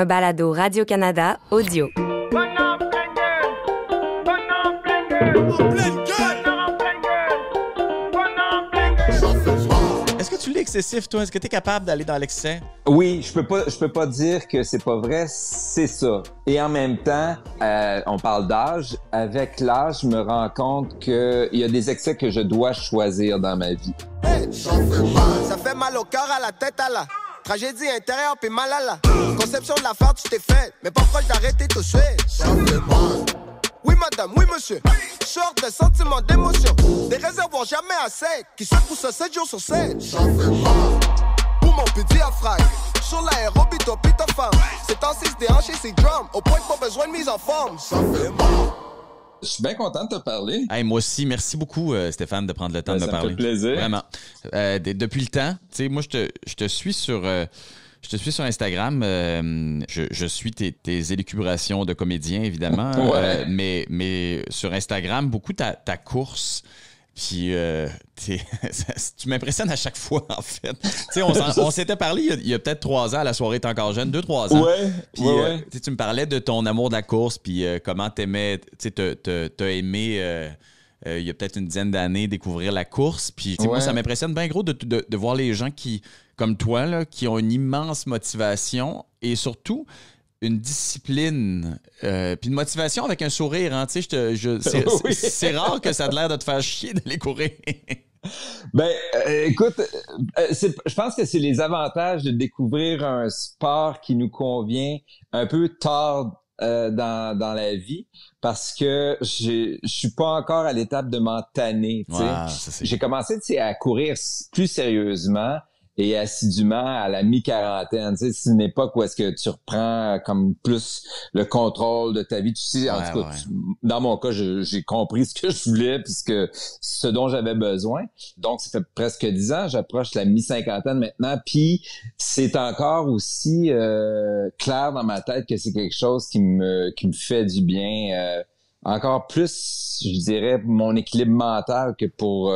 un balado Radio-Canada audio. Est-ce que tu l'es excessif, toi? Est-ce que tu es capable d'aller dans l'excès? Oui, je peux pas dire que c'est pas vrai, c'est ça. Et en même temps, on parle d'âge. Avec l'âge, je me rends compte qu'il y a des excès que je dois choisir dans ma vie. Hey, ça fait mal au cœur, à la tête, à la tragédie intérieure, puis mal à la conception de la farce, tu t'es faite, mais pas proche d'arrêter tout de suite. Ça fait mal. Oui, madame, oui, monsieur. Sorte de sentiments, d'émotions, des réservoirs jamais assez, qui secouent ça 7 jours sur 7. Ça fait mal. Poumon puis diaphragme, sur l'aérobie, toi puis ta femme. C'est en 6 déhanché, c'est drum, au point que pas besoin de mise en forme. Ça fait mal. Je suis bien content de te parler. Hey, moi aussi, merci beaucoup, Stéphane, de prendre le temps de me parler. Ça me fait plaisir. Vraiment. Depuis le temps, tu sais, moi, je te suis sur... Je te suis sur Instagram. Je suis tes élucubrations de comédien, évidemment. Ouais. Mais sur Instagram, beaucoup ta course. Puis tu m'impressionnes à chaque fois, en fait. Tu sais, on s'était parlé il y a peut-être 3 ans, à la soirée T'es encore jeune, 2-3 ans. Ouais. Puis ouais. Tu me parlais de ton amour de la course, puis comment t'aimais, tu sais, t'as aimé... il y a peut-être une dizaine d'années, découvrir la course. Puis moi, ça m'impressionne bien gros de voir les gens qui, comme toi, là, qui ont une immense motivation et surtout une discipline. Puis une motivation avec un sourire. Hein, c'est rare que ça ait l'air de te faire chier d'aller courir. Ben, écoute, je pense que c'est les avantages de découvrir un sport qui nous convient un peu tard dans la vie, parce que je suis pas encore à l'étape de m'en tanner. Wow, j'ai commencé à courir plus sérieusement et assidûment à la mi-quarantaine. C'est une époque où est-ce que tu reprends comme plus le contrôle de ta vie. Tu sais, en tout cas, dans mon cas, j'ai compris ce que je voulais puis ce dont j'avais besoin. Donc, ça fait presque 10 ans. J'approche la mi-cinquantaine maintenant. Puis, c'est encore aussi clair dans ma tête que c'est quelque chose qui me fait du bien. Encore plus, je dirais, pour mon équilibre mental que pour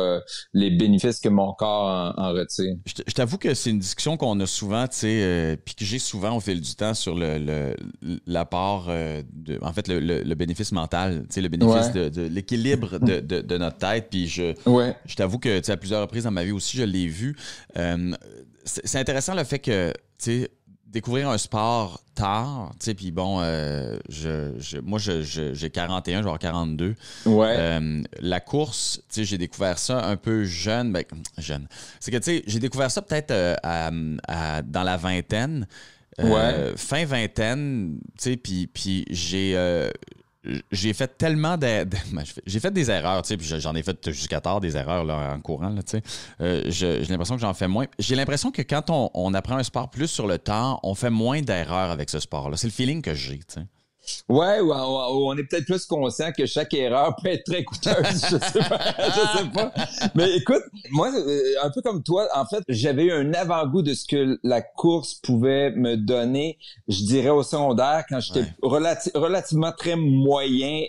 les bénéfices que mon corps en retire. Je t'avoue que c'est une discussion qu'on a souvent, tu sais, puis que j'ai souvent au fil du temps sur l'apport, en fait, le bénéfice mental, tu sais, le bénéfice de l'équilibre de notre tête. Puis je t'avoue que, tu sais, à plusieurs reprises dans ma vie aussi, je l'ai vu. C'est intéressant le fait que, tu sais, découvrir un sport tard, tu sais, puis bon, moi, j'ai 41, je vais avoir 42. La course, tu sais, j'ai découvert ça un peu jeune. Jeune. C'est que, tu sais, j'ai découvert ça peut-être dans la vingtaine, fin vingtaine, tu sais, puis j'ai fait tellement j'ai fait des erreurs, tu sais, puis j'en ai fait jusqu'à tard des erreurs là, en courant, là, tu sais. J'ai l'impression que j'en fais moins. J'ai l'impression que quand on apprend un sport plus sur le temps, on fait moins d'erreurs avec ce sport-là. C'est le feeling que j'ai, tu sais. Ouais, on est peut-être plus conscient que chaque erreur peut être très coûteuse, je sais pas. Mais écoute, moi, un peu comme toi, en fait, j'avais eu un avant-goût de ce que la course pouvait me donner, je dirais au secondaire, quand j'étais relativement très moyen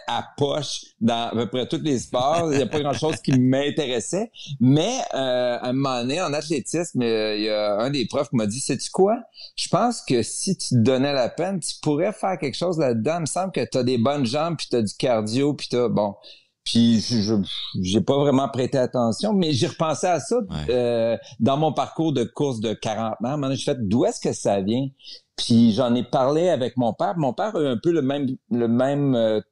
à poche dans à peu près tous les sports. Il n'y a pas grand-chose qui m'intéressait. Mais à un moment donné, en athlétisme, il y a un des profs qui m'a dit, sais-tu quoi? Je pense que si tu te donnais la peine, tu pourrais faire quelque chose là-dedans. Il me semble que t'as des bonnes jambes, puis t'as du cardio, puis bon. Puis j'ai pas vraiment prêté attention, mais j'ai repensé à ça dans mon parcours de course de 40 ans. Maintenant, j'ai fait d'où est-ce que ça vient? Puis j'en ai parlé avec mon père. Mon père a eu un peu le même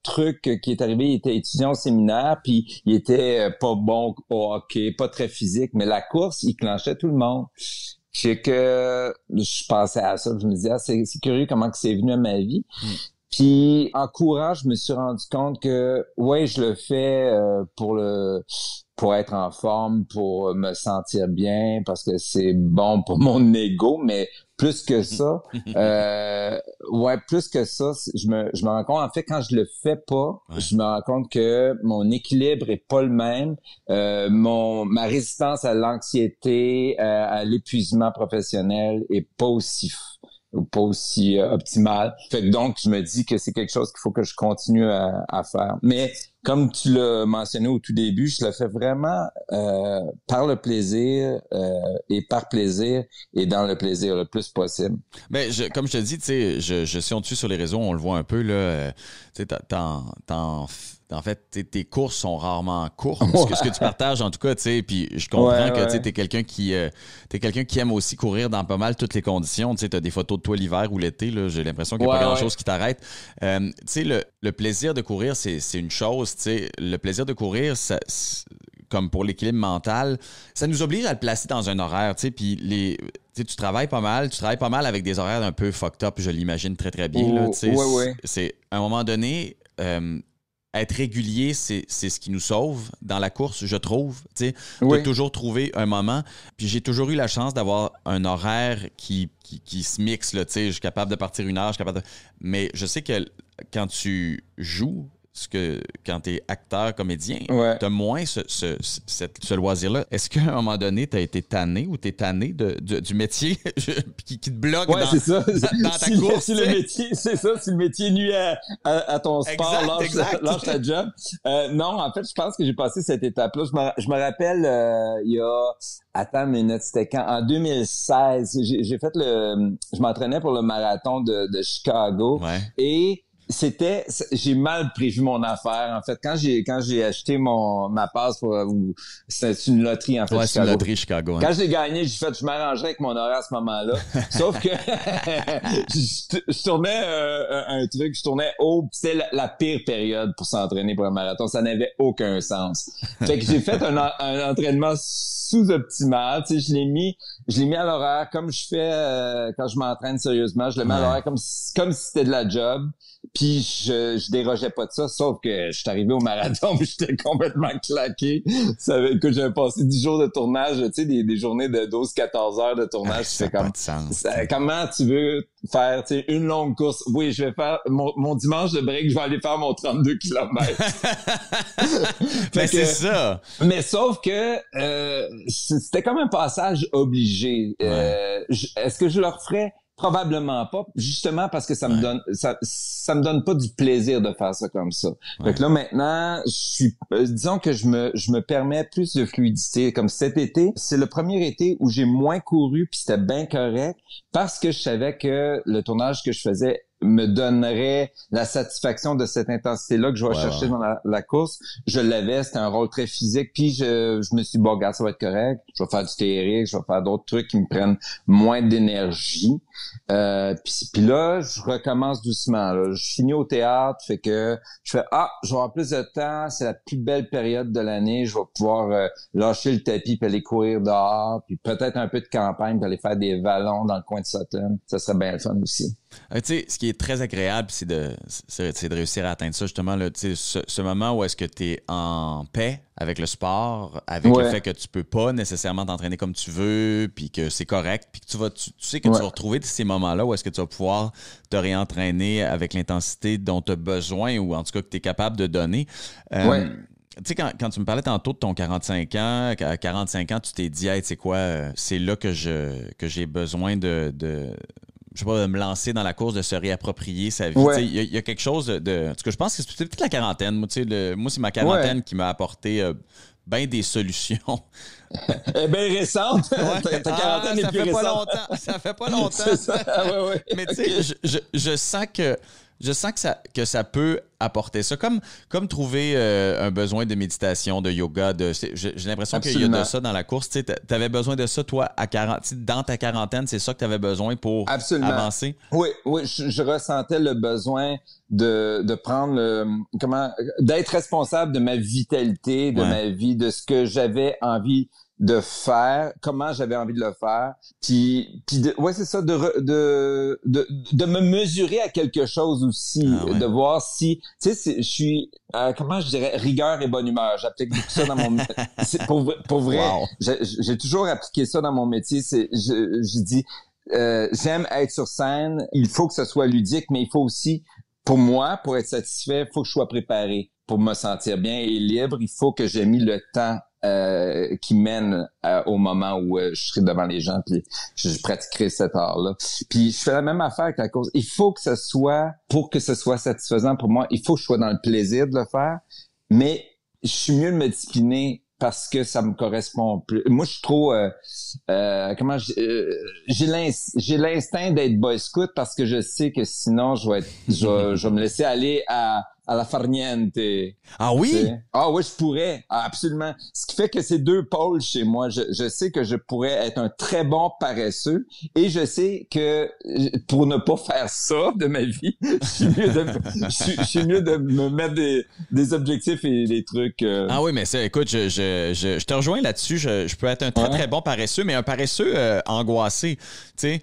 truc qui est arrivé. Il était étudiant au séminaire, puis il était pas bon au hockey, pas très physique, mais la course, il clenchait tout le monde. C'est que je pensais à ça, je me disais, c'est curieux comment que c'est venu à ma vie. Puis en courant, je me suis rendu compte que je le fais pour être en forme, pour me sentir bien, parce que c'est bon pour mon ego, mais plus que ça, je me rends compte, en fait, quand je le fais pas, je me rends compte que mon équilibre est pas le même, ma résistance à l'anxiété, à l'épuisement professionnel est pas aussi pas aussi optimale. Fait que donc, je me dis que c'est quelque chose qu'il faut que je continue à faire. Mais comme tu l'as mentionné au tout début, je le fais vraiment par le plaisir et par plaisir et dans le plaisir le plus possible. Ben, comme je te dis, tu sais, je suis dessus sur les réseaux, on le voit un peu, là. Tu sais, en fait, tes courses sont rarement courtes. Ouais. Ce que tu partages, en tout cas, tu sais, puis je comprends que tu es quelqu'un qui aime aussi courir dans pas mal toutes les conditions. Tu sais, tu as des photos de toi l'hiver ou l'été, là, j'ai l'impression qu'il n'y a pas grand-chose qui t'arrête. Tu sais, le plaisir de courir, c'est une chose. Tu sais, le plaisir de courir, comme pour l'équilibre mental, ça nous oblige à le placer dans un horaire, tu sais, puis tu travailles pas mal avec des horaires un peu fucked up, je l'imagine très, très bien. Là, c'est, à un moment donné, être régulier, c'est ce qui nous sauve dans la course, je trouve. Tu as toujours trouvé un moment. Puis j'ai toujours eu la chance d'avoir un horaire qui se mixe. Là, je suis capable de partir 1 heure, mais je sais que quand tu joues, quand tu es acteur, comédien, tu as moins ce loisir-là. Est-ce qu'à un moment donné, tu as été tanné ou tu es tanné du métier qui te bloque dans ta course? Si le métier nuit à ton sport, lâche ta job. Non, en fait, je pense que j'ai passé cette étape-là. Je me rappelle, il y a... Attends une minute, c'était quand? En 2016, je m'entraînais pour le marathon de Chicago et j'ai mal prévu mon affaire. En fait, quand j'ai acheté ma passe c'est une loterie, en fait. Ouais, c'est une loterie Chicago. Hein. Quand je l'ai gagné, j'ai fait, je m'arrangerais avec mon horaire à ce moment-là. Sauf que, je tournais je tournais c'était la pire période pour s'entraîner pour un marathon. Ça n'avait aucun sens. Fait que j'ai fait un entraînement sous-optimal. Tu sais, je l'ai mis à l'horaire comme je fais quand je m'entraîne sérieusement. Je le mets à l'horaire comme si c'était de la job. Puis je dérogeais pas de ça, sauf que je suis arrivé au marathon puis j'étais complètement claqué. Que j'avais passé 10 jours de tournage, tu sais, des journées de 12-14 heures de tournage. Ça n'a pas de sens. Comment tu veux faire, tu sais, une longue course? Oui, je vais faire mon dimanche de break, je vais aller faire mon 32 km. Mais c'est ça. Mais sauf que c'était comme un passage obligé. Est-ce que je le referais? Probablement pas, justement parce que ça me donne pas du plaisir de faire ça comme ça. Fait que là maintenant, disons que je me permets plus de fluidité. Comme cet été, c'est le premier été où j'ai moins couru puis c'était bien correct parce que je savais que le tournage que je faisais me donnerait la satisfaction de cette intensité-là que je vais chercher dans la course. Je l'avais, c'était un rôle très physique. Puis je me suis dit, bon, regarde, ça va être correct. Je vais faire du TRX, je vais faire d'autres trucs qui me prennent moins d'énergie. Puis là, je recommence doucement. Là. Je finis au théâtre, fait que je fais, je vais avoir plus de temps. C'est la plus belle période de l'année. Je vais pouvoir lâcher le tapis puis aller courir dehors. Puis peut-être un peu de campagne puis aller faire des vallons dans le coin de Sutton. Ça serait bien le fun aussi. Tu sais, ce qui est très agréable, c'est de réussir à atteindre ça, justement, là, ce moment où est-ce que tu es en paix avec le sport, avec le fait que tu peux pas nécessairement t'entraîner comme tu veux, puis que c'est correct, puis que tu sais que tu vas retrouver ces moments-là où est-ce que tu vas pouvoir te réentraîner avec l'intensité dont tu as besoin, ou en tout cas que tu es capable de donner. Tu sais, quand tu me parlais tantôt de ton 45 ans, à 45 ans, tu t'es dit, hey, tu sais quoi, c'est là que j'ai besoin de me lancer dans la course, de se réapproprier sa vie. Il y a quelque chose de... En tout cas, je pense que c'est peut-être la quarantaine. Moi, c'est ma quarantaine qui m'a apporté bien des solutions. Elle est bien récente. Ta quarantaine est plus récente. Ça fait pas longtemps. C'est ça. Mais tu sais, je sens que ça peut apporter ça. Comme trouver un besoin de méditation, de yoga. J'ai l'impression qu'il y a de ça dans la course. Tu avais besoin de ça, toi, dans ta quarantaine. C'est ça que tu avais besoin pour avancer? Oui, je ressentais le besoin de prendre d'être responsable de ma vitalité, de ma vie, de ce que j'avais envie de faire, comment j'avais envie de le faire, puis c'est ça, de me mesurer à quelque chose aussi, de voir si, tu sais, je suis, comment je dirais, rigueur et bonne humeur. J'applique beaucoup ça dans mon, pour vrai, j'ai toujours appliqué ça dans mon métier. Je dis, j'aime être sur scène, il faut que ce soit ludique, mais il faut aussi, pour moi, pour être satisfait, il faut que je sois préparé. Pour me sentir bien et libre, il faut que j'ai mis le temps qui mène au moment où je serai devant les gens puis je pratiquerai cet art-là. Puis je fais la même affaire avec la course. Il faut que pour que ce soit satisfaisant pour moi, il faut que je sois dans le plaisir de le faire, mais je suis mieux de me discipliner parce que ça me correspond plus. Moi, je suis trop... j'ai l'instinct d'être boy scout parce que je sais que sinon, je vais me laisser aller à la farniente. Ah oui? Ah oui, je pourrais. Ah, absolument. Ce qui fait que c'est deux pôles chez moi. Je sais que je pourrais être un très bon paresseux et je sais que pour ne pas faire ça de ma vie, je suis mieux de me mettre des objectifs et des trucs. Ah oui, mais ça, écoute, je te rejoins là-dessus. Je peux être un très, très bon paresseux, mais un paresseux angoissé. Tu sais,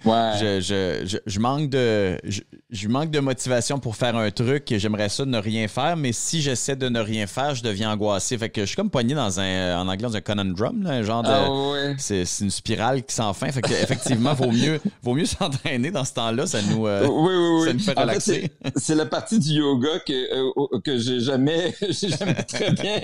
je manque de motivation pour faire un truc et j'aimerais ça ne rien faire, mais si j'essaie de ne rien faire, je deviens angoissé. Fait que je suis comme pogné en anglais, dans un conundrum, là, un genre de... C'est une spirale qui s'en fin. Fait que effectivement, vaut mieux s'entraîner dans ce temps-là. Ça nous fait relaxer. En fait, c'est la partie du yoga que j'ai jamais très bien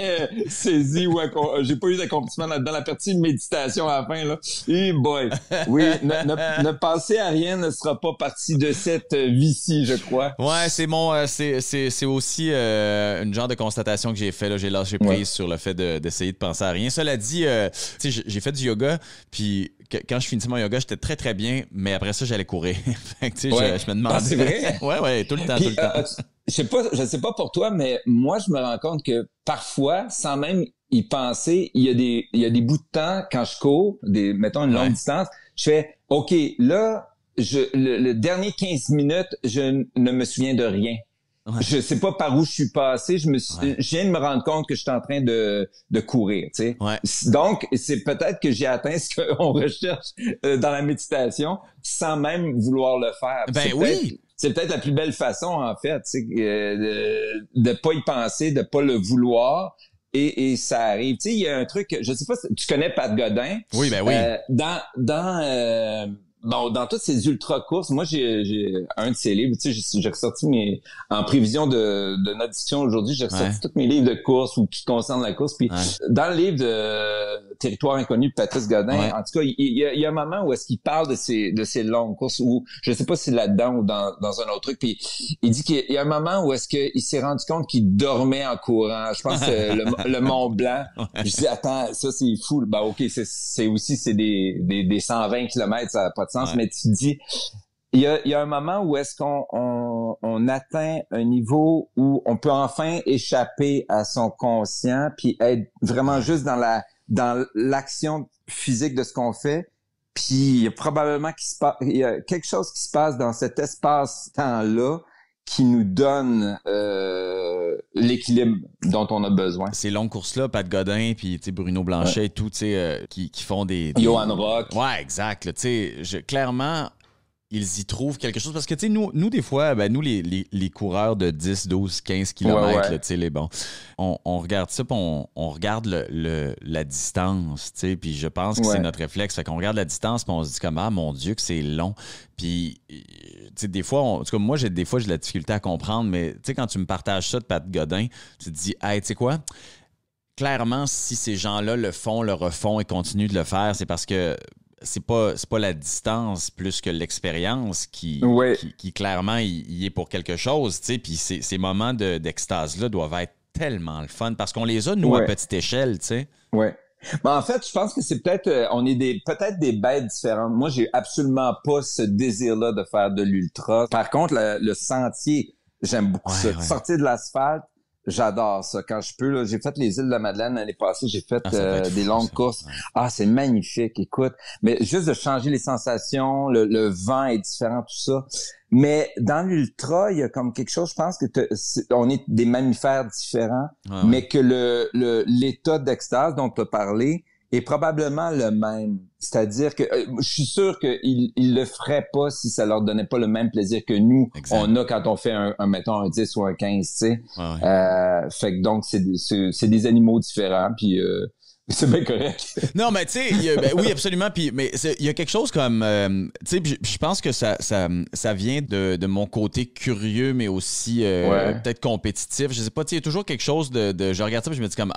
saisi ou j'ai pas eu d'accomplissement là-dedans. La partie de méditation à la fin, là. Et boy. Oui, ne penser à rien ne sera pas partie de cette vie-ci, je crois. Ouais, c'est aussi une genre de constatation que j'ai fait. Là, j'ai lâché prise sur le fait d'essayer de penser à rien. Cela dit, tu sais, j'ai fait du yoga, puis quand je finissais mon yoga, j'étais très, très bien, mais après ça, j'allais courir. Fait que, tu sais, je me demandais... Ah, c'est vrai? Ouais, tout le temps, puis, tout le temps. Je sais pas pour toi, mais moi, je me rends compte que parfois, sans même y penser, il y a des bouts de temps quand je cours, mettons une longue distance, je fais, OK, là, le dernier 15 minutes, je ne me souviens de rien. Ouais. Je sais pas par où je suis passé. Je viens de me rendre compte que je suis en train de courir, tu sais. Ouais. Donc, c'est peut-être que j'ai atteint ce qu'on recherche dans la méditation sans même vouloir le faire. Ben oui. C'est peut-être la plus belle façon, en fait, tu sais, de pas y penser, de pas le vouloir. Et ça arrive. Tu sais, il y a un truc, je sais pas, tu connais Pat Godin? Oui, ben oui. Dans toutes ces ultra-courses, moi, j'ai un de ces livres, tu sais, j'ai ressorti en prévision de notre discussion aujourd'hui, j'ai ressorti tous mes livres de course ou qui concernent la course. Puis dans le livre de Territoire inconnu de Patrice Godin, en tout cas, il y a un moment où est-ce qu'il parle de ces longues courses où, je sais pas si c'est là-dedans ou dans un autre truc, puis il dit qu'il y a un moment où est-ce qu'il s'est rendu compte qu'il dormait en courant. Je pense que le Mont Blanc. Je dis, attends, ça, c'est fou. Ben, OK, c'est des 120 km, ça n'a pas de sens, mais tu dis, il y a un moment où est-ce qu'on atteint un niveau où on peut enfin échapper à son conscient puis être vraiment juste dans l'action physique de ce qu'on fait. Puis il y a probablement il y a quelque chose qui se passe dans cet espace-temps-là qui nous donne l'équilibre dont on a besoin. Ces longues courses-là, Pat Godin, puis Bruno Blanchet et tout, qui font des... Johan Rock. Ouais, exact. Clairement, ils y trouvent quelque chose. Parce que, tu sais, nous, des fois, nous, les coureurs de 10, 12, 15 kilomètres, tu sais, on regarde ça, puis on regarde la distance, tu sais, puis je pense que c'est notre réflexe. Fait qu'on regarde la distance, puis on se dit comme, ah, mon Dieu, que c'est long. Puis, tu sais, des fois, en tout cas, moi, j'ai de la difficulté à comprendre, mais, tu sais, quand tu me partages ça de Pat Godin, tu te dis, hey, tu sais quoi? Clairement, si ces gens-là le font, le refont et continuent de le faire, c'est parce que c'est pas la distance plus que l'expérience qui clairement y est pour quelque chose, tu sais, puis ces moments d'extase-là doivent être tellement le fun parce qu'on les a, nous, à petite échelle, tu sais. Ouais. Mais en fait, je pense que c'est peut-être, on est peut-être des bêtes différentes. Moi, j'ai absolument pas ce désir-là de faire de l'ultra. Par contre, le sentier, j'aime beaucoup ça. Sortir de l'asphalte, j'adore ça. Quand je peux, là, j'ai fait les îles de la Madeleine l'année passée, j'ai fait des longues courses. Ouais. Ah, c'est magnifique, écoute. Mais juste de changer les sensations, le vent est différent, tout ça. Mais dans l'ultra, il y a comme quelque chose, je pense que on est des mammifères différents, mais que l'état d'extase dont tu as parlé est probablement le même. C'est-à-dire que je suis sûr qu'ils le feraient pas si ça leur donnait pas le même plaisir que nous, on a quand on fait mettons un 10 ou un 15, tu sais. Fait que donc, c'est des animaux différents, puis C'est bien correct. Non, mais tu sais, oui, absolument. Puis, mais il y a quelque chose comme, tu sais, je pense que ça vient de mon côté curieux, mais aussi peut-être compétitif. Je sais pas, tu sais, il y a toujours quelque chose de je regarde ça, puis je me dis comme,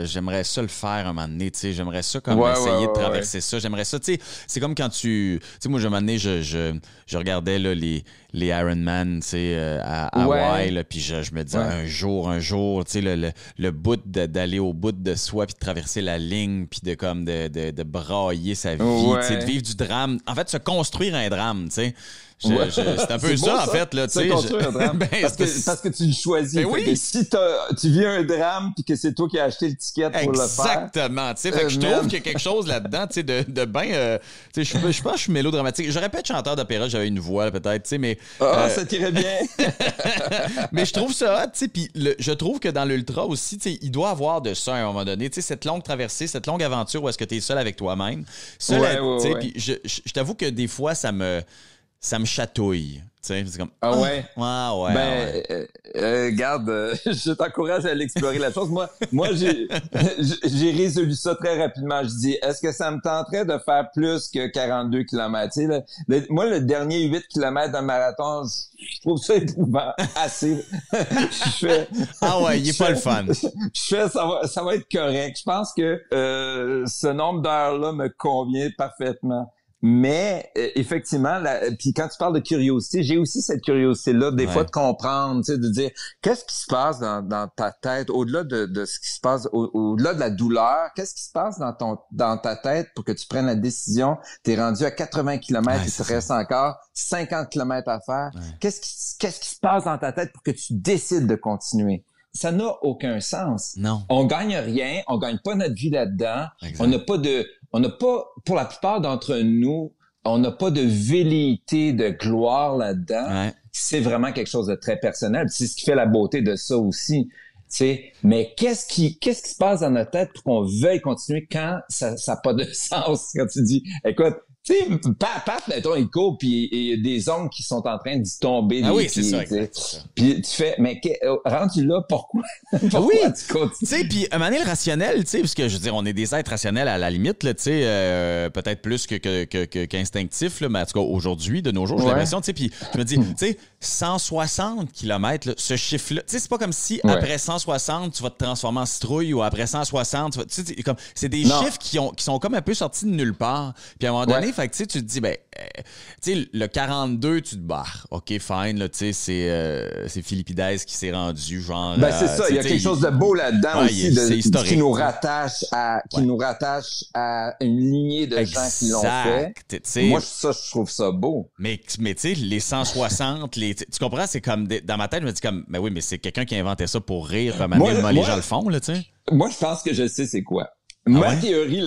j'aimerais ça le faire un moment donné, tu sais, j'aimerais ça comme essayer de traverser ça. J'aimerais ça, tu sais, c'est comme quand tu sais, moi, un moment donné, je regardais là, les Ironman, tu sais, à Hawaï, là, puis je me disais un jour, tu sais, le bout d'aller au bout de soi, puis de traverser la ligne, puis de brailler sa vie, tu sais, de vivre du drame. En fait, se construire un drame, tu sais. C'est un peu ça, en fait. Là, tu construire un drame. Parce que tu le choisis. Oui. Si tu vis un drame puis que c'est toi qui as acheté le ticket pour le faire. Exactement. Fait que je trouve qu'il y a quelque chose là-dedans de bien... je pense que je suis mélodramatique. J'aurais pu être chanteur d'opéra, j'avais une voix peut-être, mais... ça t'irait bien. Mais je trouve ça hot, puis je trouve que dans l'ultra aussi, il doit avoir de ça à un moment donné. Cette longue traversée, cette longue aventure où est-ce que tu es seul avec toi-même. Puis je t'avoue que des fois, ça me chatouille. C'est comme, ouais? Regarde, je t'encourage à l'explorer la chose. Moi j'ai résolu ça très rapidement. Je dis, est-ce que ça me tenterait de faire plus que 42 km? Moi, le dernier 8 km d'un marathon, je trouve ça éprouvant. Assez. Il est pas le fun. Ça va être correct. Je pense que ce nombre d'heures-là me convient parfaitement. Mais effectivement, puis quand tu parles de curiosité, j'ai aussi cette curiosité-là, des fois de comprendre, tu sais, de dire qu'est-ce qui se passe dans ta tête, au-delà de ce qui se passe, au-delà de la douleur, qu'est-ce qui se passe dans ta tête pour que tu prennes la décision. T'es rendu à 80 km, il te reste encore 50 km à faire. Ouais. Qu'est-ce qui se passe dans ta tête pour que tu décides de continuer? Ça n'a aucun sens. Non. On gagne rien, on gagne pas notre vie là-dedans. Exact. On n'a pas, pour la plupart d'entre nous, on n'a pas de velléité de gloire là-dedans. Ouais. C'est vraiment quelque chose de très personnel. C'est ce qui fait la beauté de ça aussi. T'sais, mais qu'est-ce qui se passe dans notre tête pour qu'on veuille continuer quand ça n'a pas de sens? Quand tu dis, écoute, tu sais, Pat, mettons, il court, puis il y a des ongles qui sont en train d'y tomber. Ah oui, c'est ça, exact. Puis tu fais, mais rendu là, pourquoi tu continues? Tu sais, puis à un moment donné, le rationnel, tu sais, parce que je veux dire, on est des êtres rationnels à la limite, tu sais, peut-être plus qu'instinctifs, là, mais en tout cas, aujourd'hui, de nos jours, j'ai l'impression, tu sais, puis je me dis, tu sais, 160 km, là, ce chiffre-là, tu sais, c'est pas comme si après 160, tu vas te transformer en citrouille ou après 160, tu sais, comme, c'est des chiffres qui sont comme un peu sortis de nulle part. Puis à un moment donné, fait que tu te dis, tu sais, le 42, tu te dis, OK, fine, là, tu sais, c'est Philippides qui s'est rendu, genre. C'est ça, il y a quelque chose de beau là-dedans aussi, qui nous rattache à une lignée de gens qui l'ont fait. Moi, je trouve ça beau. Mais tu sais, les 160, tu comprends, c'est comme, dans ma tête, je me dis comme, mais oui, mais c'est quelqu'un qui a inventé ça pour rire, comme les gens le font, là, tu sais. Moi, je pense que je sais c'est quoi. Ma théorie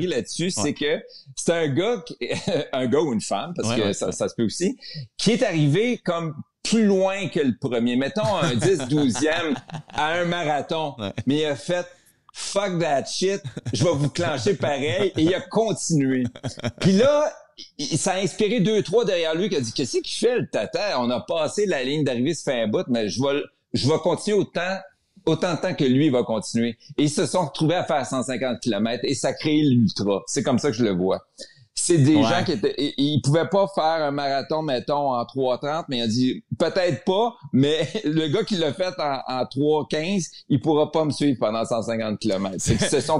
là-dessus, c'est que c'est un gars ou une femme, parce que ça se peut aussi, qui est arrivé comme plus loin que le premier. Mettons un 10-12e à un marathon. Ouais. Mais il a fait « fuck that shit, je vais vous clencher pareil » et il a continué. Puis là, ça a inspiré 2-3 derrière lui qui a dit « qu'est-ce qu'il fait le tata? On a passé la ligne d'arrivée, ça fait un bout, mais je vais continuer autant de temps que lui va continuer. » Et ils se sont retrouvés à faire 150 km et ça a créé l'ultra. C'est comme ça que je le vois. C'est des gens qui ils pouvaient pas faire un marathon, mettons, en 3:30, mais il a dit, peut-être pas, mais le gars qui l'a fait en 3:15, il pourra pas me suivre pendant 150 km. C'est qu'ils se sont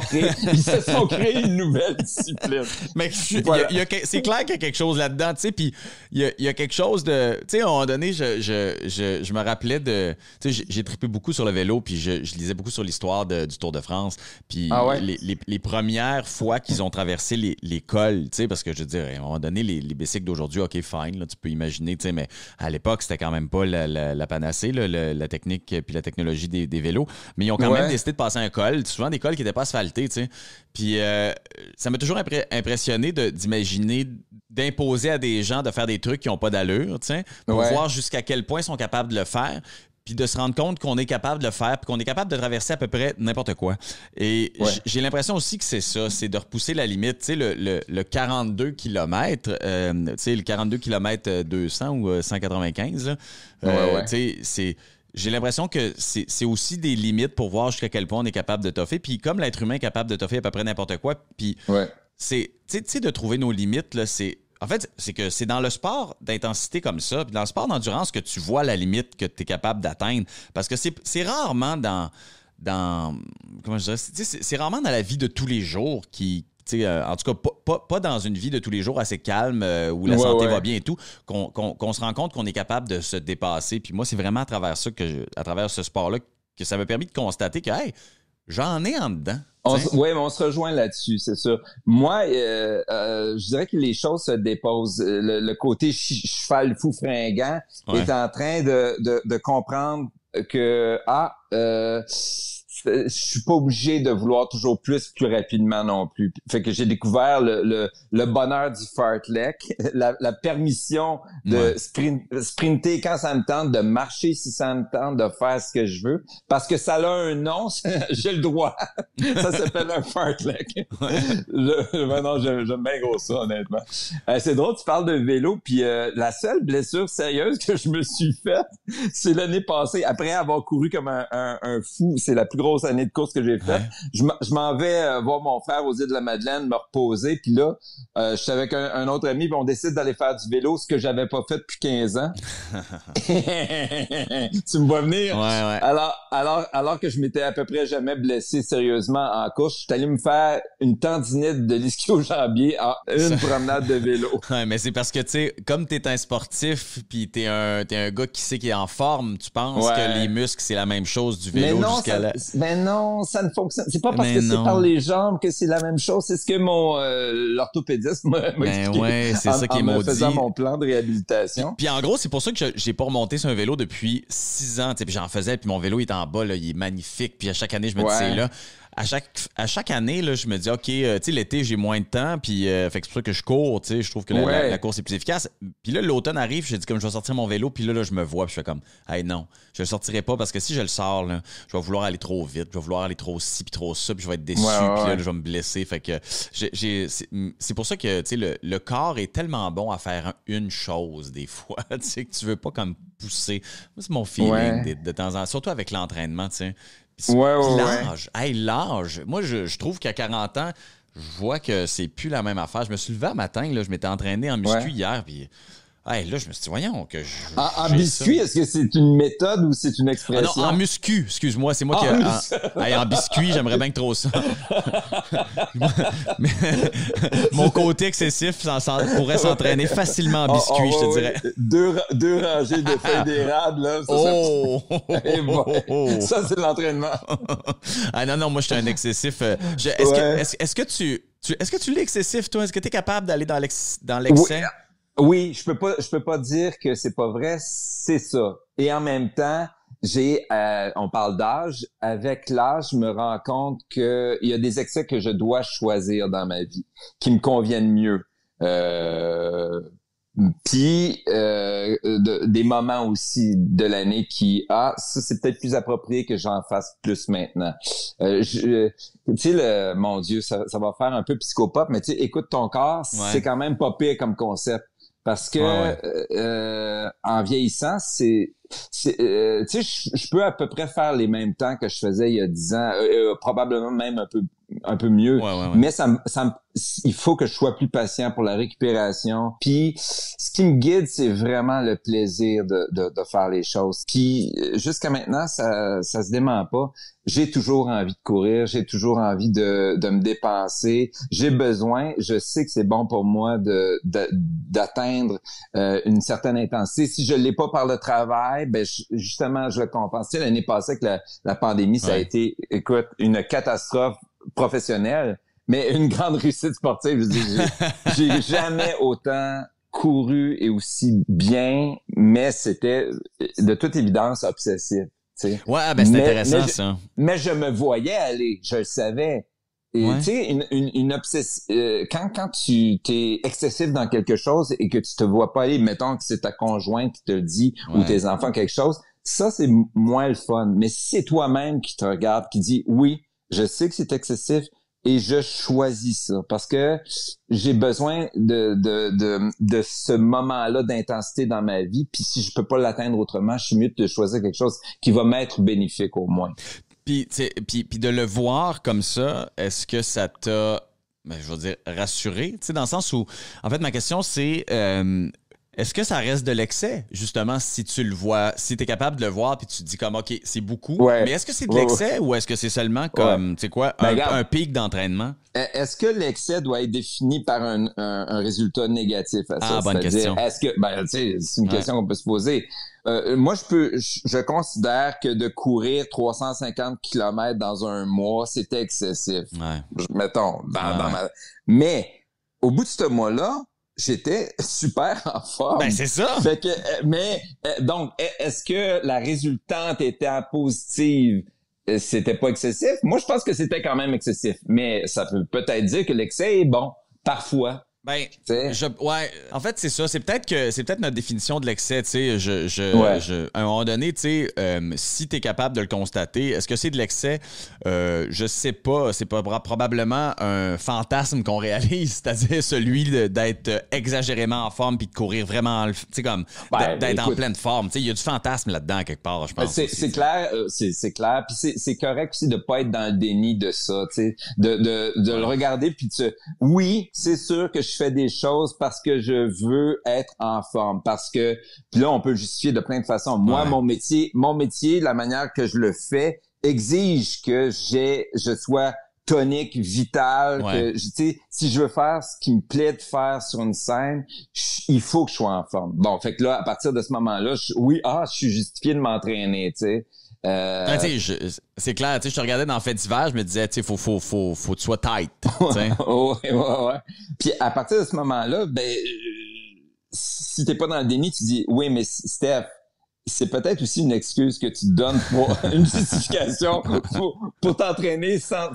créés une nouvelle discipline. Mais c'est clair qu'il y a quelque chose là-dedans, tu sais, puis il y a quelque chose de, tu sais, à un moment donné, je me rappelais de, tu sais, j'ai trippé beaucoup sur le vélo, puis je lisais beaucoup sur l'histoire du Tour de France, puis les premières fois qu'ils ont traversé les cols, tu sais, parce que je veux dire, à un moment donné, les bicycles d'aujourd'hui, OK, fine, là, tu peux imaginer, tu sais, mais à l'époque, c'était quand même pas la panacée, là, la technique puis la technologie des vélos. Mais ils ont quand même décidé de passer un col, souvent des cols qui n'étaient pas asphaltés, tu sais. Puis ça m'a toujours impressionné d'imaginer, d'imposer à des gens de faire des trucs qui n'ont pas d'allure, tu sais, pour voir jusqu'à quel point ils sont capables de le faire. Puis de se rendre compte qu'on est capable de le faire, puis qu'on est capable de traverser à peu près n'importe quoi. Et j'ai l'impression aussi que c'est ça, c'est de repousser la limite. Tu sais, le 42 km, tu sais, le 42 km 200 ou 195, là, tu sais, c'est... j'ai l'impression que c'est aussi des limites pour voir jusqu'à quel point on est capable de toffer. Puis comme l'être humain est capable de toffer à peu près n'importe quoi, puis c'est, tu sais, de trouver nos limites, là, en fait, c'est que c'est dans le sport d'intensité comme ça, puis dans le sport d'endurance que tu vois la limite que tu es capable d'atteindre. Parce que c'est rarement dans comment je dirais, c'est rarement dans la vie de tous les jours en tout cas, pas dans une vie de tous les jours assez calme où la santé va bien et tout, qu'on se rend compte qu'on est capable de se dépasser. Puis moi, c'est vraiment à travers ça, à travers ce sport-là, que ça m'a permis de constater que, hey, j'en ai en dedans. Oui, mais on se rejoint là-dessus, c'est sûr. Moi, je dirais que les choses se déposent. Le côté cheval fou fringant est en train de comprendre que, je suis pas obligé de vouloir toujours plus rapidement non plus. Fait que j'ai découvert le bonheur du fartlek, la permission de sprinter quand ça me tente, de marcher si ça me tente, de faire ce que je veux. Parce que ça a un nom, j'ai le droit. Ça s'appelle un fartlek. Non, j'aime bien gros ça, honnêtement. C'est drôle, tu parles de vélo, puis la seule blessure sérieuse que je me suis faite, c'est l'année passée, après avoir couru comme un fou. C'est la plus grosse année de course que j'ai faite. Ouais. Je m'en vais voir mon frère aux îles de la Madeleine, me reposer, puis là, je suis avec un autre ami, puis on décide d'aller faire du vélo, ce que j'avais pas fait depuis 15 ans. Tu me vois venir? Ouais. Alors que je m'étais à peu près jamais blessé sérieusement en course, je suis allé me faire une tendinite de l'ischio-jambier en une promenade de vélo. Ouais, mais c'est parce que, tu sais, comme t'es un sportif, puis t'es un gars qui sait qu'il est en forme, tu penses que les muscles, c'est la même chose du vélo jusqu'à là. Ben non, ça ne fonctionne. C'est pas parce que c'est par les jambes que c'est la même chose. C'est ce que mon l'orthopédiste m'a expliqué. Ouais, c'est ça qui est maudit. En faisant mon plan de réhabilitation. Puis en gros, c'est pour ça que j'ai pas remonté sur un vélo depuis 6 ans. Puis j'en faisais, puis mon vélo il est en bas, là, il est magnifique. Puis à chaque année, je me dis, c'est là. À chaque année, là, je me dis, OK, tu sais, l'été, j'ai moins de temps, puis fait que c'est pour ça que je cours, tu sais, je trouve que la course est plus efficace. Puis là, l'automne arrive, j'ai dit, comme je vais sortir mon vélo, puis là, je me vois, puis je fais comme, hey, non, je le sortirai pas, parce que si je le sors, là, je vais vouloir aller trop vite, je vais vouloir aller trop ci, puis trop ça, puis je vais être déçu, puis là, je vais me blesser. Fait que c'est pour ça que, tu sais, le corps est tellement bon à faire une chose, des fois, tu sais, que tu veux pas comme pousser. Moi, c'est mon feeling de temps en temps, surtout avec l'entraînement, tu sais. L'âge. Hey, l'âge. Moi, je trouve qu'à 40 ans, je vois que c'est plus la même affaire. Je me suis levé un matin, là, je m'étais entraîné en muscu hier, puis là, je me suis dit, voyons, que je. En biscuit, est-ce que c'est une méthode ou c'est une expression? Ah non, en muscu, excuse-moi, c'est moi qui. En biscuit, j'aimerais bien que trop ça. Mais, mon côté excessif pourrait s'entraîner facilement en biscuit, je te dirais. Deux rangées de feuilles d'érable, là. Ça, c'est l'entraînement. Non, moi, je suis un excessif. Est-ce que tu l'es excessif, toi? Est-ce que tu es capable d'aller dans l'excès? Oui, je peux pas dire que c'est pas vrai, c'est ça. Et en même temps, on parle d'âge. Avec l'âge, je me rends compte que il y a des excès que je dois choisir dans ma vie, qui me conviennent mieux. Puis des moments aussi de l'année ça c'est peut-être plus approprié que j'en fasse plus maintenant. Tu sais, mon Dieu, ça va faire un peu psychopop, mais tu sais, écoute ton corps, c'est quand même pas pire comme concept. Parce que en vieillissant, tu sais, je peux à peu près faire les mêmes temps que je faisais il y a 10 ans, probablement même un peu mieux. Mais il faut que je sois plus patient pour la récupération. Puis ce qui me guide, c'est vraiment le plaisir de faire les choses. Puis jusqu'à maintenant, ça se dément pas. J'ai toujours envie de courir, j'ai toujours envie de me dépenser. J'ai besoin, je sais que c'est bon pour moi d'atteindre une certaine intensité. Si je l'ai pas par le travail, ben justement, je le compense. Tu sais, l'année passée avec la pandémie, ça a été, écoute, une catastrophe professionnelle, mais une grande réussite sportive. Je dis, j'ai jamais autant couru et aussi bien, mais c'était de toute évidence obsessif. T'sais. Ouais, ben c'est intéressant ça. Mais je me voyais aller, je le savais. Et tu sais, une obsession. Quand tu t'es excessif dans quelque chose et que tu te vois pas aller, mettons que c'est ta conjointe qui te le dit ou tes enfants quelque chose, ça c'est moins le fun. Mais si c'est toi-même qui te regarde, qui dit oui, je sais que c'est excessif et je choisis ça parce que j'ai besoin de ce moment-là d'intensité dans ma vie. Puis si je peux pas l'atteindre autrement, je suis mieux de choisir quelque chose qui va m'être bénéfique au moins. Puis de le voir comme ça, est-ce que ça t'a, je veux dire, rassuré? Tu sais, dans le sens où, en fait, ma question, c'est est-ce que ça reste de l'excès, justement, si tu le vois, si tu es capable de le voir puis tu te dis comme, OK, c'est beaucoup, mais est-ce que c'est de l'excès ou est-ce que c'est seulement comme, tu sais quoi, un pic d'entraînement? Est-ce que l'excès doit être défini par un résultat négatif à ça? Bonne question. Est-ce que, tu sais, c'est une question qu'on peut se poser. Moi, je considère que de courir 350 km dans un mois, c'était excessif. Mettons, mais, au bout de ce mois-là, j'étais super en forme. Ben, c'est ça! Fait que, donc, est-ce que la résultante était en positive? C'était pas excessif? Moi, je pense que c'était quand même excessif. Mais ça peut peut-être dire que l'excès est bon. Parfois. Ben, en fait, c'est ça. C'est peut-être notre définition de l'excès, tu sais. À un moment donné, tu sais, si t'es capable de le constater, est-ce que c'est de l'excès? Je sais pas. C'est pas probablement un fantasme qu'on réalise, c'est-à-dire celui d'être exagérément en forme puis de courir vraiment, tu sais, comme, d'être en pleine forme. Tu sais, il y a du fantasme là-dedans, quelque part, je pense. C'est clair, c'est clair. Puis c'est correct aussi de pas être dans le déni de ça, tu sais. De le regarder puis oui, c'est sûr que je fais des choses parce que je veux être en forme, parce que puis là on peut le justifier de plein de façons. Moi, mon métier, la manière que je le fais exige que je sois tonique, vital, que tu sais, si je veux faire ce qui me plaît de faire sur une scène, il faut que je sois en forme. Bon, fait que là à partir de ce moment-là, je suis justifié de m'entraîner, tu sais. C'est clair, tu sais, je te regardais dans Fait d'hiver, je me disais, tu sais, faut que tu sois tight. Ouais. Puis à partir de ce moment-là, si t'es pas dans le déni, tu dis, oui, mais Steph, c'est peut-être aussi une excuse que tu te donnes pour une justification pour t'entraîner sans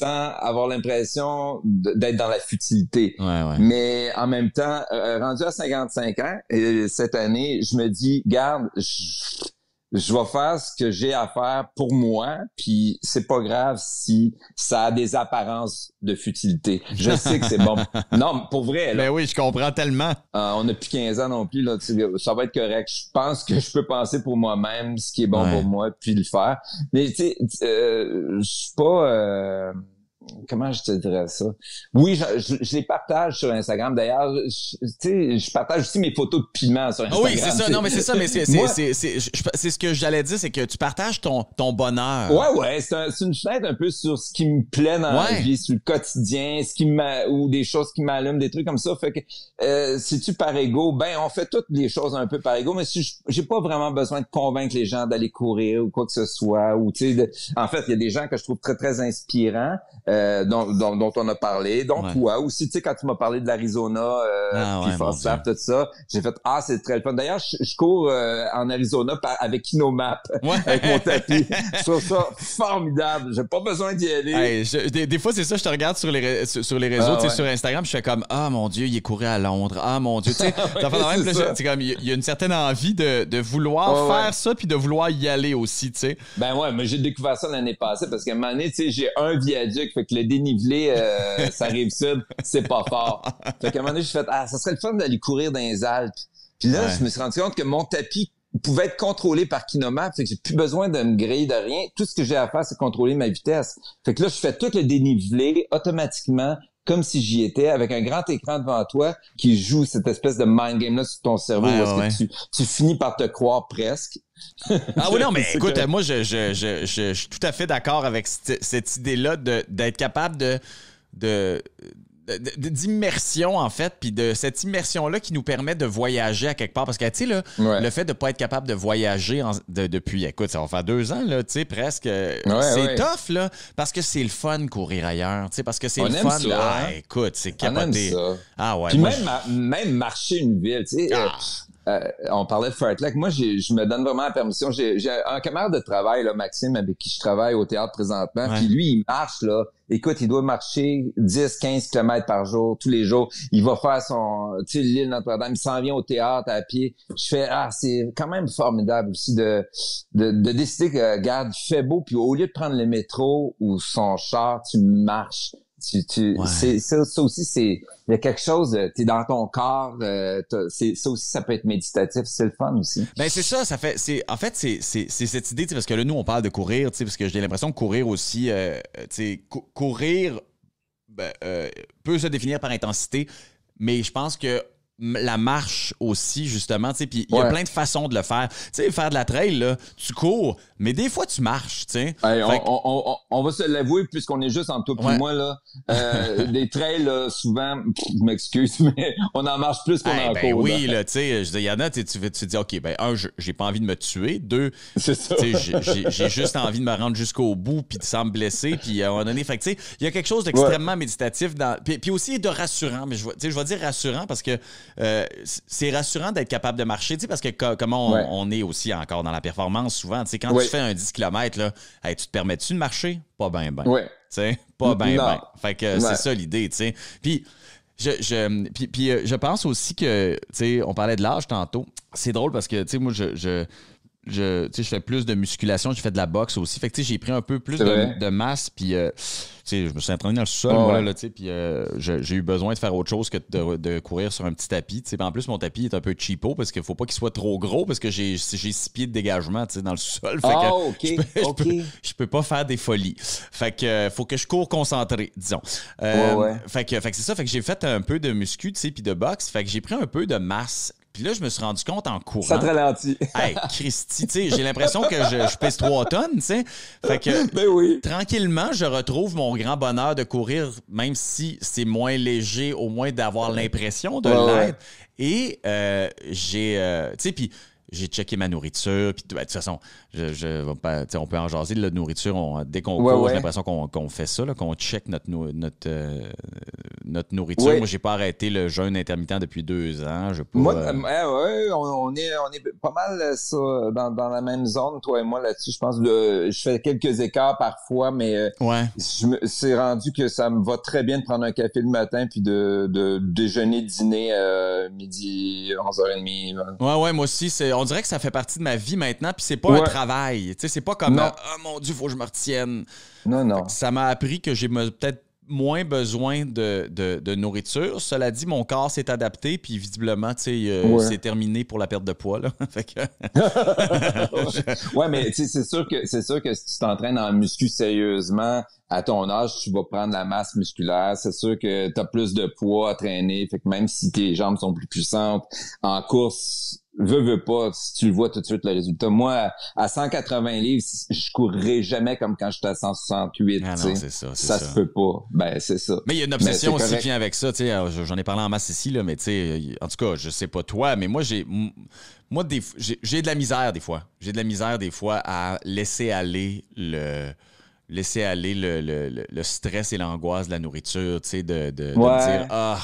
avoir l'impression d'être dans la futilité. Mais en même temps, rendu à 55 ans, et cette année, je me dis, garde, je vais faire ce que j'ai à faire pour moi, puis c'est pas grave si ça a des apparences de futilité. Je sais que c'est bon. Non, pour vrai. Là, ben oui, je comprends tellement. On n'a plus 15 ans non plus, là, ça va être correct. Je pense que je peux penser pour moi-même ce qui est bon pour moi, puis le faire. Mais tu sais, je suis pas... comment je te dirais ça? Oui, je les partage sur Instagram. D'ailleurs, je partage aussi mes photos de piment sur Instagram. Oui, c'est ça. Non, mais c'est ça. Mais c'est ce que j'allais dire, c'est que tu partages ton bonheur. Ouais. C'est une fenêtre un peu sur ce qui me plaît dans la vie, sur le quotidien, ou des choses qui m'allument, des trucs comme ça. Fait que, si-tu par ego, on fait toutes les choses un peu par ego, mais si j'ai pas vraiment besoin de convaincre les gens d'aller courir ou quoi que ce soit. Ou en fait, il y a des gens que je trouve très, très inspirants. Dont on a parlé, dont toi aussi, tu sais, quand tu m'as parlé de l'Arizona, puis Falstaff, tout ça, j'ai fait, c'est très le fun. D'ailleurs, je cours en Arizona avec Kinomap, avec mon tapis. Je trouve ça formidable. J'ai pas besoin d'y aller. Des fois, c'est ça, je te regarde sur les réseaux, tu sais, sur Instagram, je fais comme, mon Dieu, il est couru à Londres. Mon Dieu, tu sais, c'est comme, il y a une certaine envie de vouloir faire ça, puis de vouloir y aller aussi, tu sais. Mais j'ai découvert ça l'année passée, parce qu'à un moment donné, tu sais, j'ai un viaduc, fait que le dénivelé, ça Rive-Sud, c'est pas fort. Fait qu'à un moment donné, j'ai fait, ça serait le fun d'aller courir dans les Alpes. Puis là, je me suis rendu compte que mon tapis pouvait être contrôlé par Kinomap, fait que j'ai plus besoin de me griller de rien. Tout ce que j'ai à faire, c'est contrôler ma vitesse. Fait que là, je fais tout le dénivelé automatiquement, comme si j'y étais, avec un grand écran devant toi qui joue cette espèce de mind game-là sur ton cerveau, parce que tu finis par te croire presque. Oui, non, mais écoute, moi, je suis tout à fait d'accord avec cette idée-là d'être capable d'immersion, en fait, puis de cette immersion-là qui nous permet de voyager à quelque part. Parce que, tu sais, là, le fait de ne pas être capable de voyager depuis, écoute, ça va faire 2 ans, là, tu sais, presque. C'est tough, là, parce que c'est le fun courir ailleurs, tu sais, parce que c'est le fun. Ça, écoute, c'est capoté. Puis même marcher une ville, tu sais. on parlait de fartlek. Moi, je me donne vraiment la permission. J'ai un camarade de travail, là, Maxime, avec qui je travaille au théâtre présentement. Puis lui, il marche, là. Écoute, il doit marcher 10-15 km par jour, tous les jours. Il va faire l'île Notre-Dame. Il s'en vient au théâtre à pied. Je fais, c'est quand même formidable aussi de décider que, regarde, il fait beau, puis au lieu de prendre le métro ou son char, tu marches. Ça aussi, il y a quelque chose, t'es dans ton corps, ça aussi, ça peut être méditatif, c'est le fun aussi. Ben, c'est ça, c'est cette idée, parce que là, nous, on parle de courir, parce que j'ai l'impression que courir aussi, courir peut se définir par intensité, mais je pense que la marche aussi, justement, tu sais, puis il y a plein de façons de le faire. Tu sais, faire de la trail, là, tu cours, mais des fois, tu marches, tu sais. Hey, on va se l'avouer, puisqu'on est juste entre toi et moi, là. Des trails, là, souvent, je m'excuse, mais on en marche plus qu'on en court. Oui, là, tu sais, il y en a, tu te dis, OK, ben, j'ai pas envie de me tuer. Deux, c'est ça. J'ai juste envie de me rendre jusqu'au bout, puis sans me blesser, puis à un moment donné, fait que, tu sais, il y a quelque chose d'extrêmement méditatif, puis aussi de rassurant, mais je vais dire rassurant, parce que c'est rassurant d'être capable de marcher, tu sais, parce que comment on est aussi encore dans la performance souvent, tu sais, quand tu fais un 10 km, là, hey, tu te permets-tu de marcher? Pas bien. Tu sais, pas bien. Fait que c'est ça l'idée, tu sais. Puis je pense aussi que, tu sais, on parlait de l'âge tantôt. C'est drôle parce que, tu sais, moi, je fais plus de musculation, je fais de la boxe aussi. Fait que, tu sais, j'ai pris un peu plus de masse, puis tu sais, je me suis entraîné dans le sol, moi, là, tu sais, puis j'ai eu besoin de faire autre chose que de courir sur un petit tapis, tu sais. En plus, mon tapis est un peu cheapo parce qu'il faut pas qu'il soit trop gros parce que j'ai 6 pieds de dégagement, tu sais, dans le sol. Fait que je peux pas faire des folies. Fait que faut que je cours concentré, disons. Fait que c'est ça, fait que j'ai fait un peu de muscu, tu sais, puis de boxe. Fait que j'ai pris un peu de masse. Puis là, je me suis rendu compte en courant. Ça te ralentit. Hey, Christy, tu sais, j'ai l'impression que je pèse 3 tonnes, tu sais. Fait que, tranquillement, je retrouve mon grand bonheur de courir, même si c'est moins léger, au moins d'avoir l'impression de l'être. Et j'ai, tu sais, puis j'ai checké ma nourriture, puis de toute façon, on peut en jaser de la nourriture. Dès qu'on court, j'ai l'impression qu'on fait ça, là, qu'on check notre nourriture. Moi, j'ai pas arrêté le jeûne intermittent depuis 2 ans. On est pas mal ça, dans la même zone, toi et moi, là-dessus. Je pense que je fais quelques écarts parfois, mais c'est rendu que ça me va très bien de prendre un café le matin puis de déjeuner, dîner midi, 11h30. Ouais, moi aussi, on dirait que ça fait partie de ma vie maintenant, puis c'est pas un travail. Tu sais, c'est pas comme oh mon Dieu, faut que je me retienne. Non. Ça m'a appris que j'ai peut-être moins besoin de nourriture. Cela dit, mon corps s'est adapté, puis visiblement, tu sais, c'est terminé pour la perte de poids, là. Fait que... mais tu sais, c'est sûr que si tu t'entraînes en muscu sérieusement, à ton âge, tu vas prendre la masse musculaire. C'est sûr que tu as plus de poids à traîner. Fait que même si tes jambes sont plus puissantes, en course, veux pas, si tu le vois tout de suite, le résultat. Moi, à 180 livres, je courrais jamais comme quand j'étais à 168. Ah non, c'est ça. Ça se peut pas. Ben, c'est ça. Mais il y a une obsession aussi qui vient avec ça. Tu sais, j'en ai parlé en masse ici, là, mais tu sais, en tout cas, je sais pas toi, mais moi, j'ai de la misère des fois. J'ai de la misère des fois à laisser aller le stress et l'angoisse de la nourriture, tu sais, de me dire « Ah,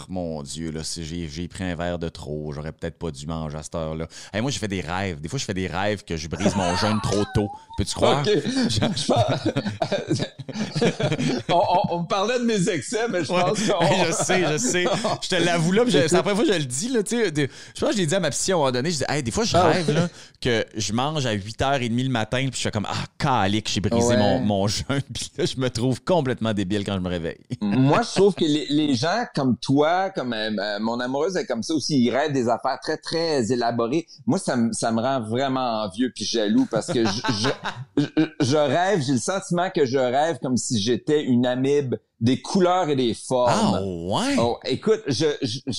mon Dieu, là, j'ai pris un verre de trop, j'aurais peut-être pas dû manger à cette heure-là. » Hey, moi, je fais des rêves. Des fois, je fais des rêves que je brise mon jeûne trop tôt. Peux-tu croire? Okay. On me parlait de mes excès, mais je pense qu'on... Je sais. Je te l'avoue là, c'est la première fois que je le dis, là, tu sais. Je pense que je l'ai dit à ma psy à un moment donné. Je dis, hey, des fois, je rêve là, que je mange à 8h30 le matin, puis je fais comme, ah, calique, j'ai brisé mon jeûne, puis là, je me trouve complètement débile quand je me réveille. Moi, je trouve que les gens comme toi, comme mon amoureuse est comme ça aussi, ils rêvent des affaires très, très élaborées. Moi, ça me rend vraiment envieux puis jaloux parce que je rêve, j'ai le sentiment que je rêve comme si j'étais une amibe, des couleurs et des formes. Ah, ouais? Oh, écoute, je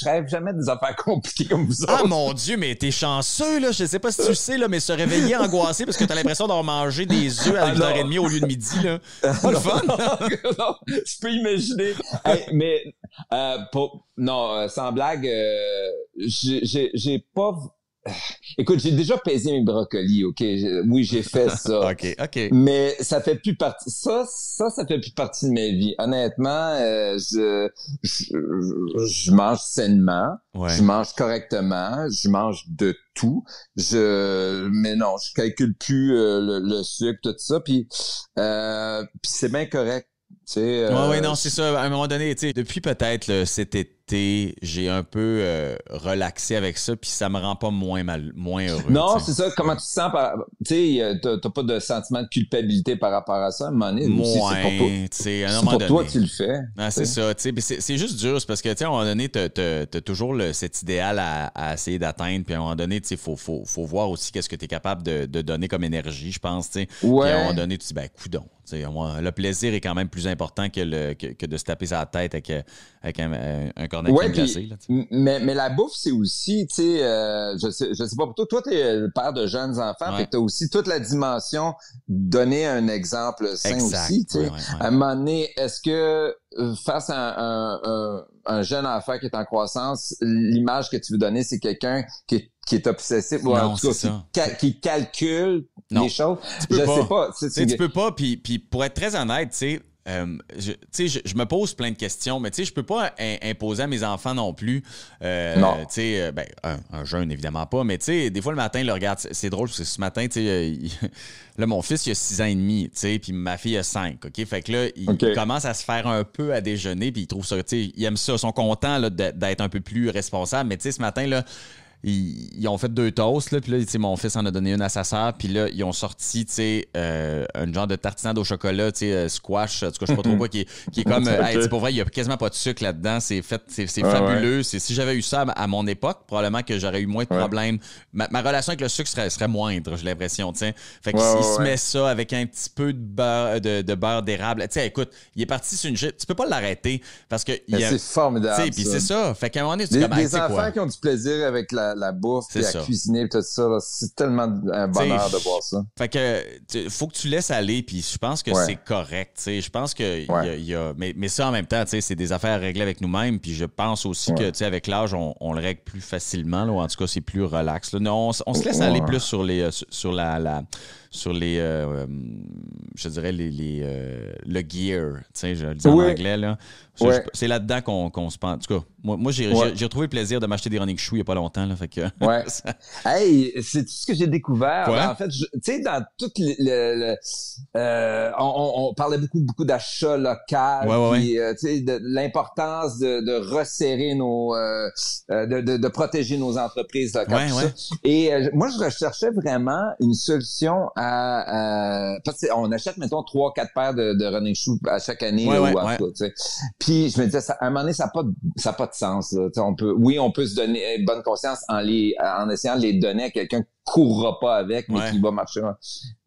rêve jamais des affaires compliquées comme vous autres. Ah, mon Dieu, mais t'es chanceux, là. Je sais pas si tu le sais, là, mais se réveiller angoissé parce que t'as l'impression d'avoir mangé des œufs à 8h30 au lieu de midi, là. C'est pas le fun. Non, je peux imaginer. Hey, mais, sans blague, j'ai pas Écoute, j'ai déjà pesé mes brocolis, OK? Oui, j'ai fait ça. OK. Mais ça fait plus partie... Ça fait plus partie de ma vie. Honnêtement, je mange sainement. Ouais. Je mange correctement. Je mange de tout. Mais non, je calcule plus le sucre, tout ça. Puis c'est bien correct. Oui, non, c'est ça. À un moment donné, tu sais, depuis peut-être cet été, j'ai un peu relaxé avec ça, puis ça me rend pas moins heureux. Non, t'sais. c'est ça. Comment tu te sens? Tu sais, t'as pas de sentiment de culpabilité par rapport à ça, à un moment donné. C'est à un moment pour donné. toi, tu le fais. Ah, c'est ça, tu sais, c'est juste dur, c'est parce que, tu sais, à un moment donné, t'as toujours cet idéal à essayer d'atteindre, puis à un moment donné, tu sais, faut voir aussi qu'est-ce que t'es capable de donner comme énergie, je pense, tu sais. Ouais. Puis à un moment donné, tu dis, ben, coudonc. Le plaisir est quand même plus important que de se taper sa tête avec un cornet de crème glacée. Là, mais la bouffe, c'est aussi, tu sais, je sais pas pour toi, t'es le père de jeunes enfants, fait que t'as aussi toute la dimension donner un exemple sain aussi, tu sais. À un moment donné, est-ce que face à un jeune enfant qui est en croissance, l'image que tu veux donner, c'est quelqu'un qui est obsessif ou en tout cas qui calcule les choses? Je sais pas. Tu peux pas, puis pour être très honnête, tu sais, je me pose plein de questions, mais tu sais, je peux pas imposer à mes enfants non plus. Non. Tu sais, un jeune, évidemment pas, mais tu sais, des fois, le matin, il le regarde. C'est drôle, parce que ce matin, tu sais, là, mon fils, il a 6 ans et demi, tu sais, puis ma fille a 5, OK? Fait que là, il commence à se faire un peu à déjeuner, puis il trouve ça, tu sais, il aime ça. Ils sont contents là, d'être un peu plus responsables, mais tu sais, ce matin, là, ils ont fait 2 toasts, là, puis là, mon fils en a donné une à sa sœur, puis là, ils ont sorti, tu sais, un genre de tartinade au chocolat, tu sais, squash, en tout cas, je sais pas trop quoi, qui est comme, pour vrai, il y a quasiment pas de sucre là-dedans, c'est fabuleux. Ouais. Si j'avais eu ça à mon époque, probablement que j'aurais eu moins de problèmes. Ma relation avec le sucre serait moindre, j'ai l'impression, tu sais. Fait qu'il se met ça avec un petit peu de beurre d'érable. Tu sais, écoute, il est parti sur une chip, tu peux pas l'arrêter, parce que... c'est formidable, puis c'est ça. Fait qu'à un moment donné, des enfants qui ont du plaisir avec la bouffe, puis à cuisiner, puis tout ça, là, c'est tellement un bonheur de voir ça. Fait que faut que tu laisses aller, puis je pense que c'est correct. T'sais. Je pense que y a mais ça en même temps, c'est des affaires à régler avec nous-mêmes, puis je pense aussi que avec l'âge, on le règle plus facilement, là, ou en tout cas, c'est plus relax. Là. Non, on se laisse aller plus sur les je dirais le gear, je le dis en anglais là. C'est là-dedans qu'on se pense. En tout cas, moi j'ai retrouvé le plaisir de m'acheter des running shoes il y a pas longtemps là, fait que Hey, c'est tout ce que j'ai découvert. Ben, en fait, tu sais, dans tout on parlait beaucoup d'achats locaux, puis tu sais, de l'importance de resserrer de protéger nos entreprises locales. Et moi, je recherchais vraiment une solution parce qu'on achète, mettons, 3-4 paires de running shoes à chaque année tu sais. Puis je me disais, à un moment donné, ça n'a pas de sens. Là. On peut se donner bonne conscience en essayant de les donner à quelqu'un qui courra pas avec, mais qui va marcher.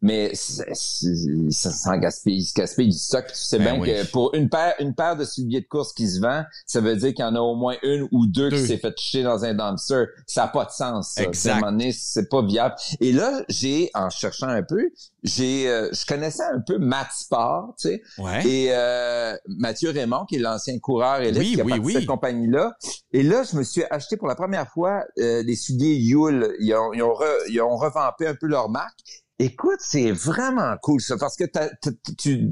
Mais ça s'en gaspille. Il se gaspille du stock. Tu sais bien que pour une paire de souliers de course qui se vend, ça veut dire qu'il y en a au moins une ou deux qui s'est fait toucher dans un dumpster. Ça n'a pas de sens. Ça. Exact. À un moment donné, c'est pas viable. Et là, en cherchant un peu, je connaissais un peu Matt Sport, tu sais. Et Mathieu Raymond, qui est l'ancien coureur élite qui a parti cette compagnie-là. Et là, je me suis acheté pour la première fois les souliers Yule. Ils ont revampé un peu leur marque. Écoute, c'est vraiment cool ça, parce que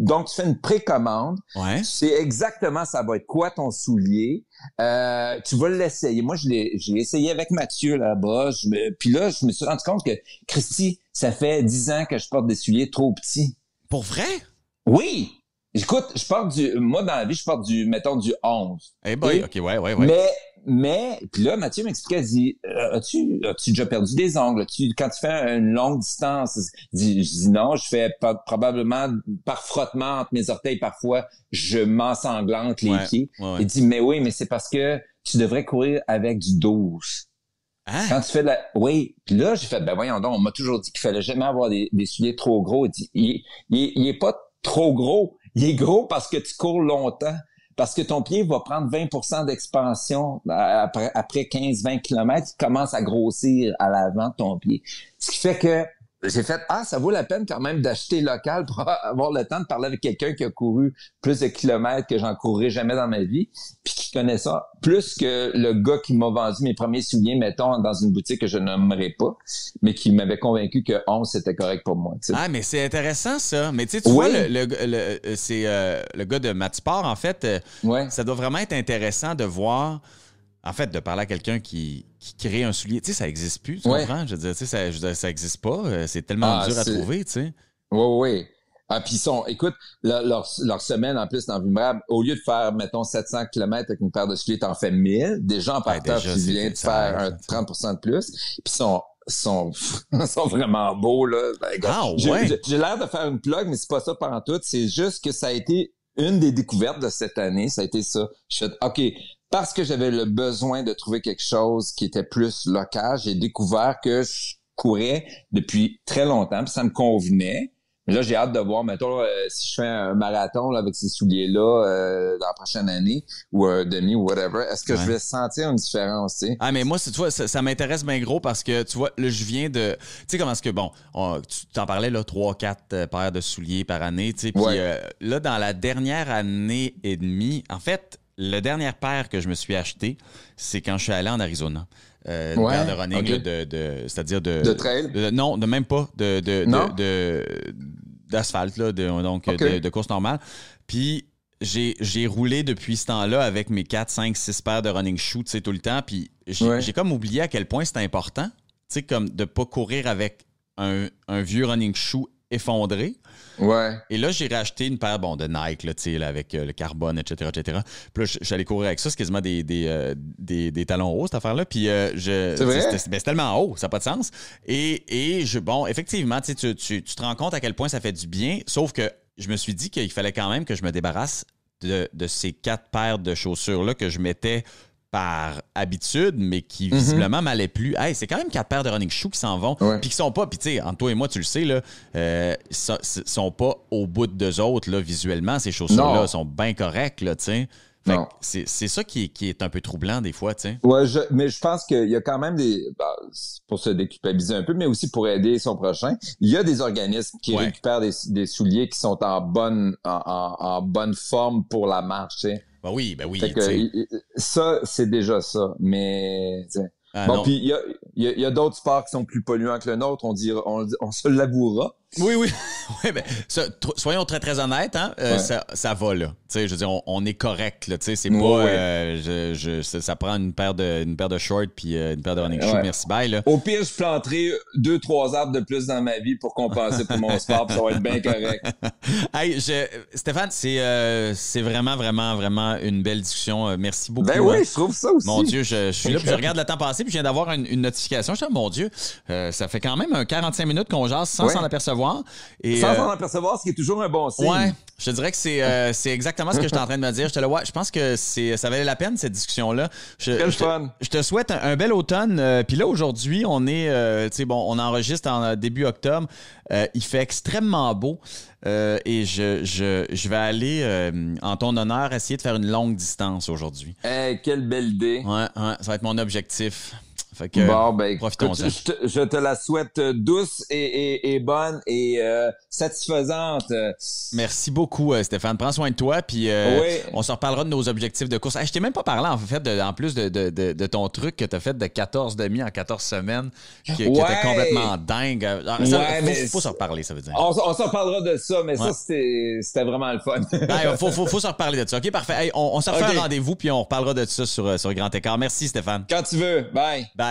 donc tu fais une précommande. C'est exactement ça va être quoi ton soulier. Tu vas l'essayer. Moi, je l'ai essayé avec Mathieu là-bas. Puis là, je me suis rendu compte que Christy, ça fait 10 ans que je porte des souliers trop petits. Pour vrai? Oui. Écoute, moi dans la vie, je porte mettons du 11. Eh boy, OK, ouais. Mais puis là, Mathieu m'expliquait, il dit, as-tu déjà perdu des ongles? Quand tu fais une longue distance, je dis non, je fais probablement par frottement entre mes orteils parfois, je m'ensanglante les pieds. Il dit, mais oui, mais c'est parce que tu devrais courir avec du 12. Hein? Quand tu fais oui, puis là, j'ai fait, ben voyons donc, on m'a toujours dit qu'il fallait jamais avoir des souliers trop gros. Il dit, il est pas trop gros, il est gros parce que tu cours longtemps. Parce que ton pied va prendre 20% d'expansion après 15-20 km, il commence à grossir à l'avant de ton pied. Ce qui fait que j'ai fait ça vaut la peine quand même d'acheter local pour avoir le temps de parler avec quelqu'un qui a couru plus de kilomètres que j'en courrais jamais dans ma vie, puis qui connaît ça plus que le gars qui m'a vendu mes premiers souliers, mettons, dans une boutique que je nommerai pas, mais qui m'avait convaincu que 11 c'était correct pour moi. T'sais. Ah, mais c'est intéressant ça. Mais tu sais, vois, c'est le gars de Matsport, en fait, ça doit vraiment être intéressant de voir. En fait, de parler à quelqu'un qui crée un soulier, tu sais, ça n'existe plus, tu comprends? Je veux dire, tu sais, ça n'existe pas. C'est tellement dur à trouver, tu sais. Oui. Ah, puis écoute, leur semaine, en plus, dans Vulnérable, au lieu de faire, mettons, 700 km avec une paire de souliers, t'en fais 1000. Déjà, en partant, tu viens de faire un 30% de plus. Puis sont vraiment beaux, là. J'ai l'air de faire une plug, mais c'est pas ça pendant tout. C'est juste que ça a été une des découvertes de cette année. Ça a été ça. Je fais, OK, parce que j'avais le besoin de trouver quelque chose qui était plus local, j'ai découvert que je courais depuis très longtemps, puis ça me convenait. Mais là, j'ai hâte de voir, mettons, si je fais un marathon là, avec ces souliers-là dans la prochaine année, ou un demi, ou whatever, est-ce que je vais sentir une différence, tu sais? Ah, mais moi, tu vois, ça m'intéresse bien gros parce que, tu vois, là, je viens de... Tu sais comment est-ce que, bon, tu t'en parlais, là, 3-4 paires de souliers par année, tu sais, puis là, dans la dernière année et demie, en fait, la dernière paire que je me suis acheté, c'est quand je suis allé en Arizona. Une paire de running, c'est-à-dire de... De trail? Non, de même pas. D'asphalte, là, de course normale. Puis j'ai roulé depuis ce temps-là avec mes 4, 5, 6 paires de running shoes, tu sais, tout le temps. Puis j'ai comme oublié à quel point c'était important, tu sais, comme de pas courir avec un vieux running shoe effondré. Ouais. Et là, j'ai racheté une paire de Nike là, là, avec le carbone, etc. Puis là, je suis allé courir avec ça. C'est quasiment des talons hauts, cette affaire-là. Puis c'est vrai? C'est tellement haut, ça n'a pas de sens. Et effectivement, tu te rends compte à quel point ça fait du bien. Sauf que je me suis dit qu'il fallait quand même que je me débarrasse de ces 4 paires de chaussures-là que je mettais par habitude, mais qui visiblement m'allaient plus. Hey, c'est quand même 4 paires de running shoes qui s'en vont, puis qui sont pas, puis tu sais, entre toi et moi, tu le sais, là, sont pas au bout d'eux autres, là, visuellement, ces chaussures-là sont bien correctes, là, tu sais. C'est ça qui est un peu troublant des fois, tu sais. Ouais, mais je pense qu'il y a quand même pour se déculpabiliser un peu, mais aussi pour aider son prochain, il y a des organismes qui récupèrent des souliers qui sont en bonne forme pour la marche, tu sais. Ben oui. Ça, c'est déjà ça. Mais puis il y a d'autres sports qui sont plus polluants que le nôtre, on se l'avouera. Oui. Ben, soyons très, très honnêtes, hein, ça va, là. Tu sais, je veux dire, on est correct, là. Tu sais, c'est pas... ça prend une paire de shorts puis une paire de running shoes, merci, bye, là. Au pire, je planterai 2-3 arbres de plus dans ma vie pour compenser pour mon sport, puis ça va être bien correct. Hey, Stéphane, c'est vraiment, vraiment, vraiment une belle discussion. Merci beaucoup. Ben oui, je trouve ça aussi. Mon Dieu, je suis là, puis je regarde le temps passer, puis je viens d'avoir une notification. Je dis, mon Dieu, ça fait quand même 45 minutes qu'on jase sans s'en apercevoir. Sans s'en apercevoir, ce qui est toujours un bon signe. Ouais, je te dirais que c'est exactement ce que j'étais en train de me dire. Je pense que ça valait la peine, cette discussion-là. Quel fun! Je te souhaite un bel automne. Puis là, aujourd'hui, on est, on enregistre en début octobre. Il fait extrêmement beau. Et je vais aller, en ton honneur, essayer de faire une longue distance aujourd'hui. Hey, quelle belle idée! Ouais, ça va être mon objectif. Fait que, profitons-en. Je te la souhaite douce et bonne et satisfaisante. Merci beaucoup, Stéphane. Prends soin de toi, puis on se reparlera de nos objectifs de course. Hey, je t'ai même pas parlé, en fait, en plus de ton truc que tu as fait de 14 demi en 14 semaines, qui était complètement dingue. Alors, faut s'en reparler, ça veut dire. On s'en reparlera de ça, mais ça, c'était vraiment le fun. Faut s'en reparler de ça. OK, parfait. Hey, on se refait un rendez-vous, puis on reparlera de ça sur Grand Écart. Merci, Stéphane. Quand tu veux. Bye. Bye.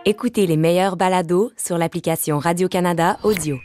Écoutez les meilleurs balados sur l'application Radio-Canada Audio.